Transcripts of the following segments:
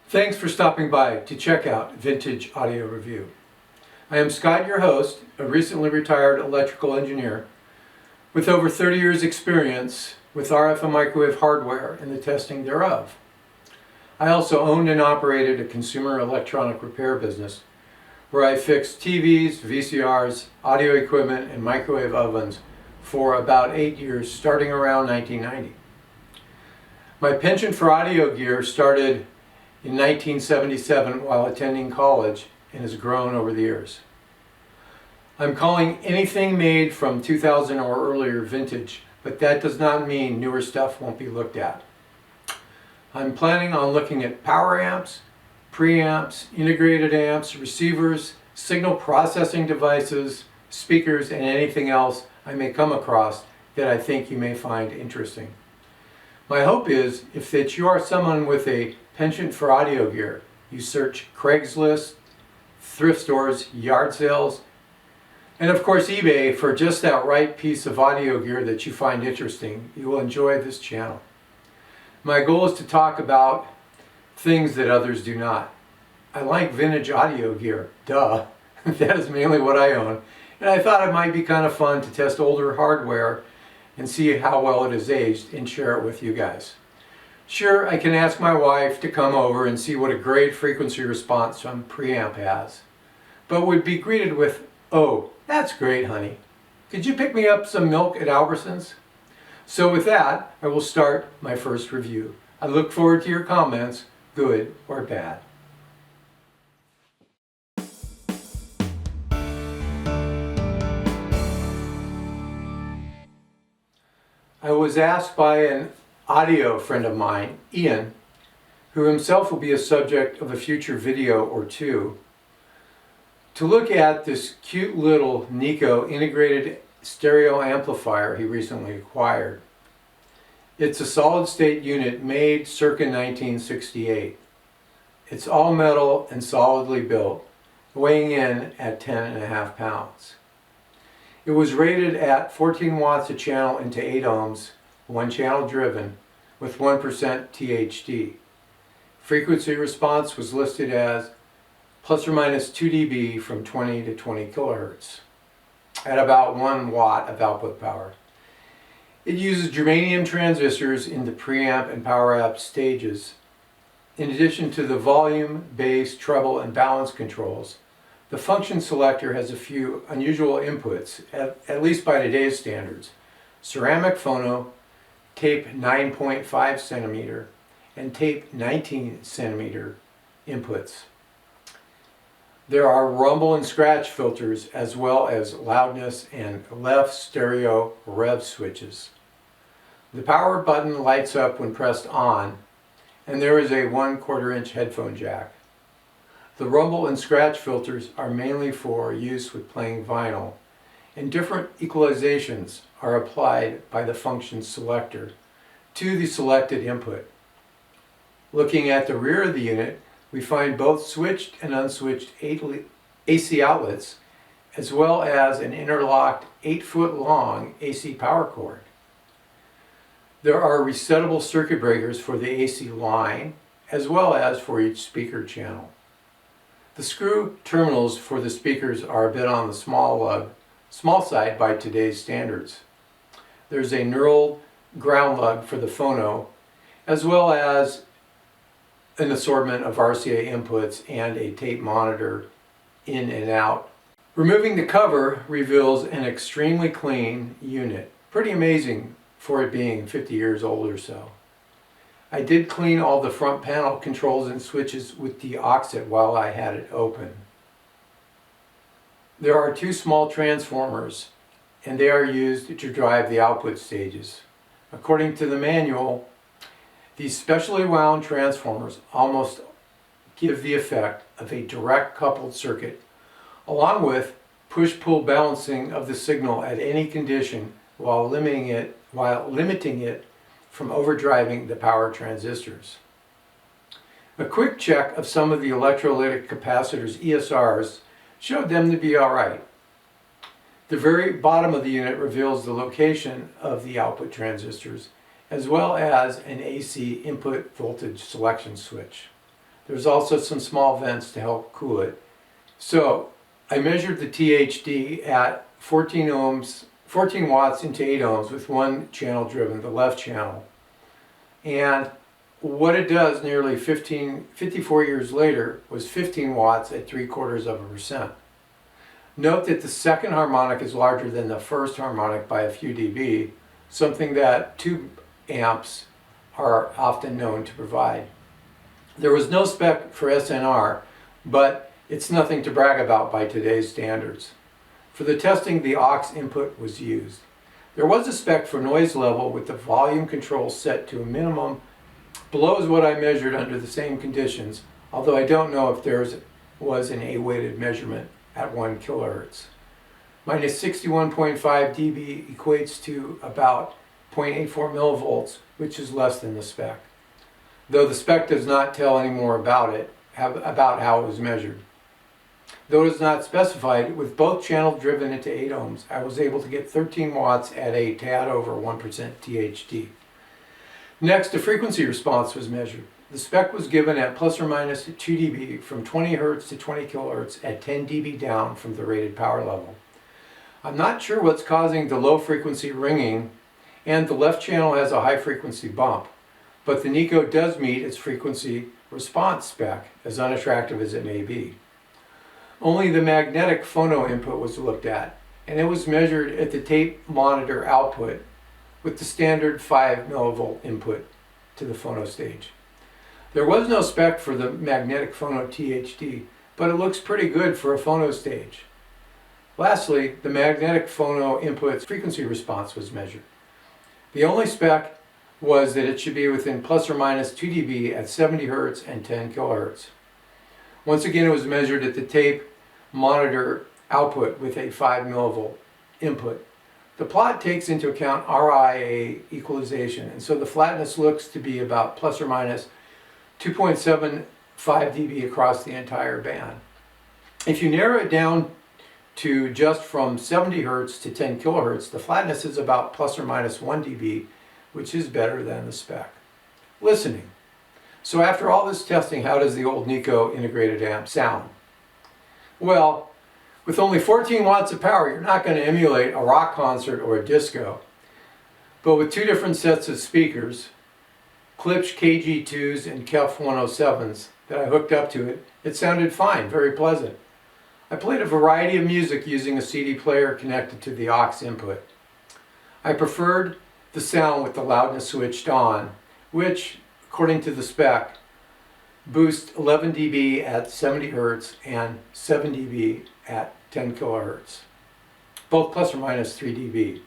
Thanks for stopping by to check out Vintage Audio Review. I am Scott, your host, a recently retired electrical engineer with over 30 years experience with RF and microwave hardware and the testing thereof. I also owned and operated a consumer electronic repair business where I fixed TVs, VCRs, audio equipment, and microwave ovens for about 8 years, starting around 1990. My penchant for audio gear started in 1977 while attending college and has grown over the years. I'm calling anything made from 2000 or earlier vintage, but that does not mean newer stuff won't be looked at. I'm planning on looking at power amps, preamps, integrated amps, receivers, signal processing devices, speakers, and anything else I may come across that I think you may find interesting. My hope is, if that you are someone with a penchant for audio gear, you search Craigslist, thrift stores, yard sales, and of course eBay for just that right piece of audio gear that you find interesting, you will enjoy this channel. My goal is to talk about things that others do not. I like vintage audio gear, duh. That is mainly what I own, and I thought it might be kind of fun to test older hardware and see how well it has aged and share it with you guys. Sure, I can ask my wife to come over and see what a great frequency response some preamp has, but would be greeted with, "Oh, that's great, honey. Could you pick me up some milk at Albertsons?" So with that, I will start my first review. I look forward to your comments, good or bad. I was asked by an audio friend of mine, Ian, who himself will be a subject of a future video or two, to look at this cute little Nikko Integrated Stereo amplifier he recently acquired. It's a solid-state unit made circa 1968. It's all metal and solidly built, weighing in at 10.5 pounds. It was rated at 14 watts a channel into 8 ohms, one channel driven, with 1% THD. Frequency response was listed as plus or minus 2 dB from 20 to 20 kilohertz, at about 1 watt of output power. It uses germanium transistors in the preamp and power amp stages. In addition to the volume, bass, treble, and balance controls, the function selector has a few unusual inputs, at least by today's standards: ceramic phono, tape 9.5 centimeter, and tape 19 centimeter inputs. There are rumble and scratch filters, as well as loudness and left stereo rev switches. The power button lights up when pressed on, and there is a 1/4 inch headphone jack. The rumble and scratch filters are mainly for use with playing vinyl, and different equalizations are applied by the function selector to the selected input. Looking at the rear of the unit, we find both switched and unswitched AC outlets, as well as an interlocked 8-foot-long AC power cord. There are resettable circuit breakers for the AC line, as well as for each speaker channel. The screw terminals for the speakers are a bit on the small side by today's standards. There's a knurled ground lug for the phono, as well as an assortment of RCA inputs and a tape monitor in and out. Removing the cover reveals an extremely clean unit. Pretty amazing for it being 50 years old or so. I did clean all the front panel controls and switches with the Oxit while I had it open. There are 2 small transformers, and they are used to drive the output stages. According to the manual, these specially wound transformers almost give the effect of a direct coupled circuit, along with push-pull balancing of the signal at any condition while limiting it from overdriving the power transistors. A quick check of some of the electrolytic capacitors ESRs showed them to be alright. The very bottom of the unit reveals the location of the output transistors, as well as an AC input voltage selection switch. There's also some small vents to help cool it. So I measured the THD at 14 watts into 8 ohms with one channel driven, the left channel. And what it does nearly 54 years later was 15 watts at 0.75%. Note that the second harmonic is larger than the first harmonic by a few dB, something that tube amps are often known to provide. There was no spec for SNR, but it's nothing to brag about by today's standards. For the testing, the aux input was used. There was a spec for noise level with the volume control set to a minimum. Below is what I measured under the same conditions, although I don't know if there was an A-weighted measurement at 1 kilohertz. Minus 61.5 dB equates to about 0.84 millivolts, which is less than the spec. Though the spec does not tell any more about how it was measured. Though it is not specified, with both channels driven into 8 ohms, I was able to get 13 watts at a tad over 1% THD. Next, the frequency response was measured. The spec was given at plus or minus 2 dB from 20 Hz to 20 kHz at 10 dB down from the rated power level. I'm not sure what's causing the low frequency ringing, and the left channel has a high frequency bump, but the Nikko does meet its frequency response spec, as unattractive as it may be. Only the magnetic phono input was looked at, and it was measured at the tape monitor output with the standard 5 millivolt input to the phono stage. There was no spec for the magnetic phono THD, but it looks pretty good for a phono stage. Lastly, the magnetic phono input's frequency response was measured. The only spec was that it should be within plus or minus 2 dB at 70 Hz and 10 kHz. Once again, it was measured at the tape monitor output with a 5 millivolt input. The plot takes into account RIA equalization, and so the flatness looks to be about plus or minus 2.75 dB across the entire band. If you narrow it down to just from 70 Hz to 10 kHz, the flatness is about plus or minus 1 dB, which is better than the spec. Listening. So after all this testing, how does the old Nikko integrated amp sound? Well, with only 14 watts of power, you're not going to emulate a rock concert or a disco. But with two different sets of speakers, Klipsch KG2s and Kef 107s that I hooked up to it, it sounded fine, very pleasant. I played a variety of music using a CD player connected to the aux input. I preferred the sound with the loudness switched on, which, according to the spec, boosts 11 dB at 70 Hz and 7 dB at 10 kHz, both plus or minus 3 dB.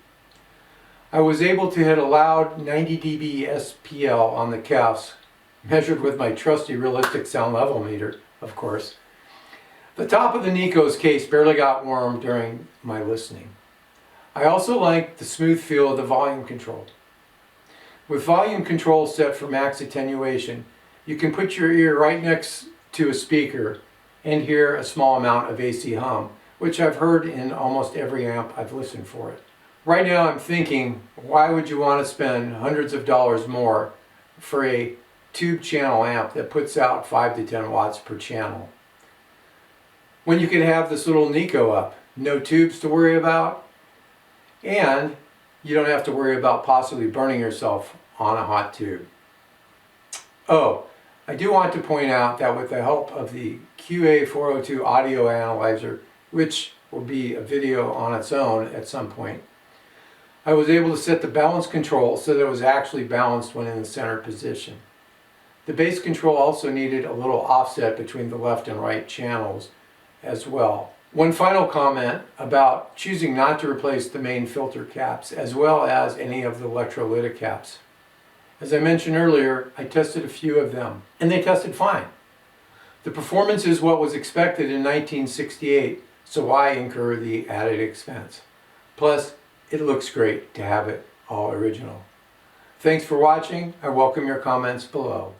I was able to hit a loud 90 dB SPL on the Kefs, measured with my trusty realistic sound level meter, of course. The top of the Nikko's case barely got warm during my listening. I also liked the smooth feel of the volume control. With volume control set for max attenuation, you can put your ear right next to a speaker and hear a small amount of AC hum, which I've heard in almost every amp I've listened for it. Right now I'm thinking, why would you want to spend hundreds of dollars more for a tube channel amp that puts out 5 to 10 watts per channel, when you could have this little Nikko up? No tubes to worry about, and you don't have to worry about possibly burning yourself on a hot tube. Oh, I do want to point out that with the help of the QA402 audio analyzer, which will be a video on its own at some point, I was able to set the balance control so that it was actually balanced when in the center position. The bass control also needed a little offset between the left and right channels as well. One final comment about choosing not to replace the main filter caps as well as any of the electrolytic caps. As I mentioned earlier, I tested a few of them, and they tested fine. The performance is what was expected in 1968, so why incur the added expense? Plus, it looks great to have it all original. Thanks for watching. I welcome your comments below.